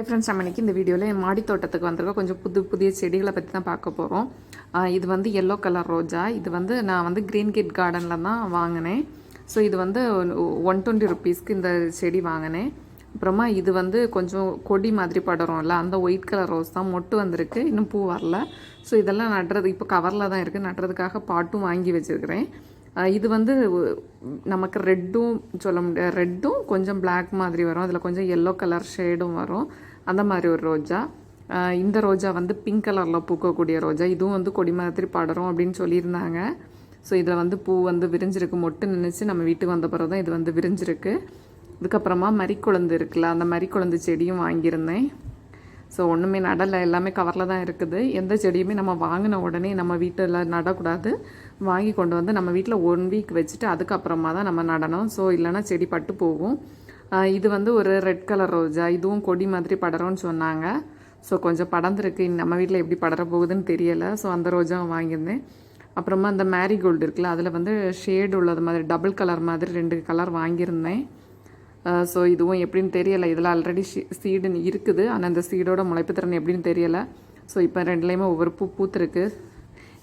Friends, நம்ம இன்றைக்கி இந்த வீடியோவில் மாடி தோட்டத்துக்கு வந்திருக்கோம். கொஞ்சம் புதிய செடிகளை பற்றி தான் பார்க்க போகிறோம். இது வந்து எல்லோ கலர் ரோஜா. இது வந்து நான் வந்து க்ரீன் கேட் கார்டனில் தான் வாங்கினேன். ஸோ இது வந்து 120 ருபீஸ்க்கு இந்த செடி வாங்கினேன். அப்புறமா இது வந்து கொஞ்சம் கொடி மாதிரி படரும்ல, அந்த ஒயிட் கலர் ரோஸ் தான். மொட்டு வந்திருக்கு, இன்னும் பூ வரல. ஸோ இதெல்லாம் நடுறது இப்போ கவரில் தான் இருக்குது. நடுறதுக்காக பாட்டும் வாங்கி வச்சுருக்கிறேன். இது வந்து நமக்கு ரெட்டும் சொல்ல முடியாது, ரெட்டும் கொஞ்சம் பிளாக் மாதிரி வரும், அதில் கொஞ்சம் எல்லோ கலர் ஷேடும் வரும், அந்த மாதிரி ஒரு ரோஜா. இந்த ரோஜா வந்து பிங்க் கலரில் பூக்கக்கூடிய ரோஜா. இதுவும் வந்து கொடி மாதிரி படரும் அப்படின்னு சொல்லியிருந்தாங்க. ஸோ இதில் வந்து பூ வந்து விரிஞ்சிருக்கு, மொட்டு நினச்சி நம்ம வீட்டுக்கு வந்த பிறகு தான் இது வந்து விரிஞ்சிருக்கு. இதுக்கப்புறமா மரிக்குழந்து இருக்குல்ல, அந்த மரிக்குழந்து செடியும் வாங்கியிருந்தேன். ஸோ ஒன்றுமே நடலை, எல்லாமே கவரில் தான் இருக்குது. எந்த செடியுமே நம்ம வாங்கின உடனே நம்ம வீட்டில் நடக்கூடாது. வாங்கி கொண்டு வந்து நம்ம வீட்டில் 1 வீக் வச்சுட்டு அதுக்கப்புறமா தான் நம்ம நடணும். ஸோ இல்லைனா செடி பட்டு போகும். இது வந்து ஒரு ரெட் கலர் ரோஜா. இதுவும் கொடி மாதிரி படரும்னு சொன்னாங்க. ஸோ கொஞ்சம் படர்ந்துருக்கு, நம்ம வீட்டில் எப்படி படர போகுதுன்னு தெரியலை. ஸோ அந்த ரோஜாவும் வாங்கியிருந்தேன். அப்புறமா அந்த மேரிகோல்டு இருக்குல்ல, அதில் வந்து ஷேடு உள்ளது மாதிரி டபுள் கலர் மாதிரி 2 கலர் வாங்கியிருந்தேன். ஸோ இதுவும் எப்படின்னு தெரியலை. இதில் ஆல்ரெடி சீடு இருக்குது, ஆனால் அந்த சீடோட முளைப்பு திறன் எப்படின்னு தெரியலை. ஸோ இப்போ 2லேயுமே ஒவ்வொரு பூத்துருக்கு.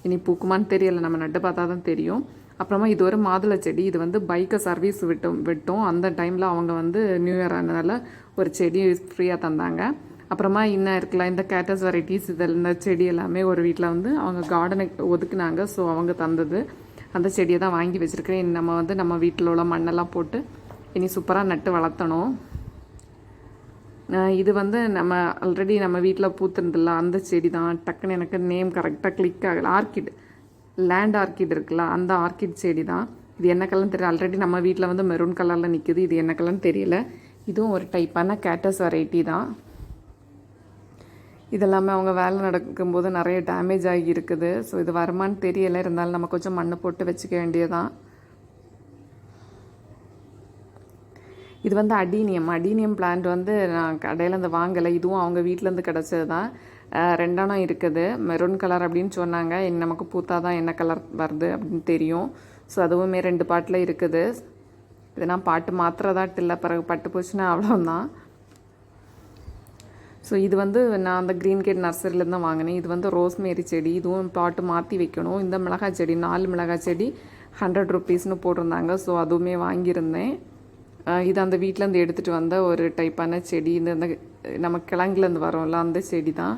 இனி பூக்குமான்னு தெரியலை, நம்ம நட்டு பார்த்தா தான் தெரியும். அப்புறமா இது ஒரு மாதுளை செடி. இது வந்து பைக்கை சர்வீஸ் விட்டோம். அந்த டைமில் அவங்க வந்து நியூ இயர் ஆனதால் ஒரு செடி ஃப்ரீயாக தந்தாங்க. அப்புறமா இன்னும் இருக்கலாம் இந்த கேட்டஸ் வெரைட்டிஸ், இதில் இந்த செடி எல்லாமே ஒரு வீட்டில் வந்து அவங்க கார்டனை ஒதுக்குனாங்க. ஸோ அவங்க தந்தது, அந்த செடியை தான் வாங்கி வச்சுருக்கேன். நம்ம வந்து நம்ம வீட்டில் உள்ள மண்ணெல்லாம் போட்டு இனி சூப்பராக நட்டு வளர்த்தணும். இது வந்து நம்ம ஆல்ரெடி நம்ம வீட்டில் பூத்துருந்துல அந்த செடி தான். டக்குன்னு எனக்கு நேம் கரெக்டாக கிளிக் ஆகலை. ஆர்கிட், லேண்ட் ஆர்கிட் இருக்குல்ல, அந்த ஆர்கிட் செடி தான். இது என்ன கலர்னு தெரியல. ஆல்ரெடி நம்ம வீட்டில் வந்து மெரூன் கலரில் நிற்குது. இது என்ன கலர்னு தெரியல. இதுவும் ஒரு டைப்பான கேட்டஸ் வெரைட்டி தான். இதெல்லாமே அவங்க வேலை நடக்கும்போது நிறைய டேமேஜ் ஆகி இருக்குது. ஸோ இது வருமானு தெரியலை. இருந்தாலும் நம்ம கொஞ்சம் மண் போட்டு வச்சுக்க வேண்டியதான். இது வந்து அடீனியம் பிளான்ட் வந்து நான் கடையில் இருந்து வாங்கலை. இதுவும் அவங்க வீட்டிலேருந்து கிடச்சது தான். 2 இருக்குது. மெரூன் கலர் அப்படின்னு சொன்னாங்க. நமக்கு பூத்தா தான் என்ன கலர் வருது அப்படின்னு தெரியும். ஸோ அதுவுமே 2 பாட்டில் இருக்குது. இது நான் பாட்டு மாத்திரதாட்டு இல்லை, பிறகு பட்டு போச்சுன்னா அவ்வளோதான். ஸோ இது வந்து நான் அந்த க்ரீன் கேட் நர்சரியிலேருந்து தான் வாங்கினேன். இது வந்து ரோஸ்மேரி செடி. இதுவும் பாட்டு மாற்றி வைக்கணும். இந்த மிளகாய் செடி 4 மிளகாய் செடி 100 ருபீஸ்னு போட்டிருந்தாங்க. ஸோ அதுவுமே வாங்கியிருந்தேன். இது அந்த வீட்டிலேருந்து எடுத்துகிட்டு வந்த ஒரு டைப்பான செடி. இந்த நம்ம கிழங்குலேருந்து வரோம்ல, அந்த செடி தான்.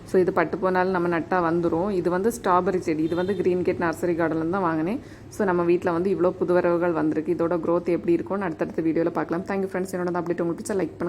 ஸோ இது பட்டு போனாலும் நம்ம நட்டால் வந்துடும். இது வந்து ஸ்ட்ராபெரி செடி. இது வந்து க்ரீன் கேட் நர்சரி கார்டன்லேருந்து தான் வாங்கினேன். ஸோ நம்ம வீட்டில் வந்து இவ்வளோ புது வரவுகள் வந்திருக்கு. இதோட க்ரோத் எப்படி இருக்கும்னு அடுத்தடுத்த வீடியோவில் பார்க்கலாம். Thank you friends. என்னோட அப்டேட் உங்களுக்கு பிடிச்சா லைக் பண்ணுங்கள்.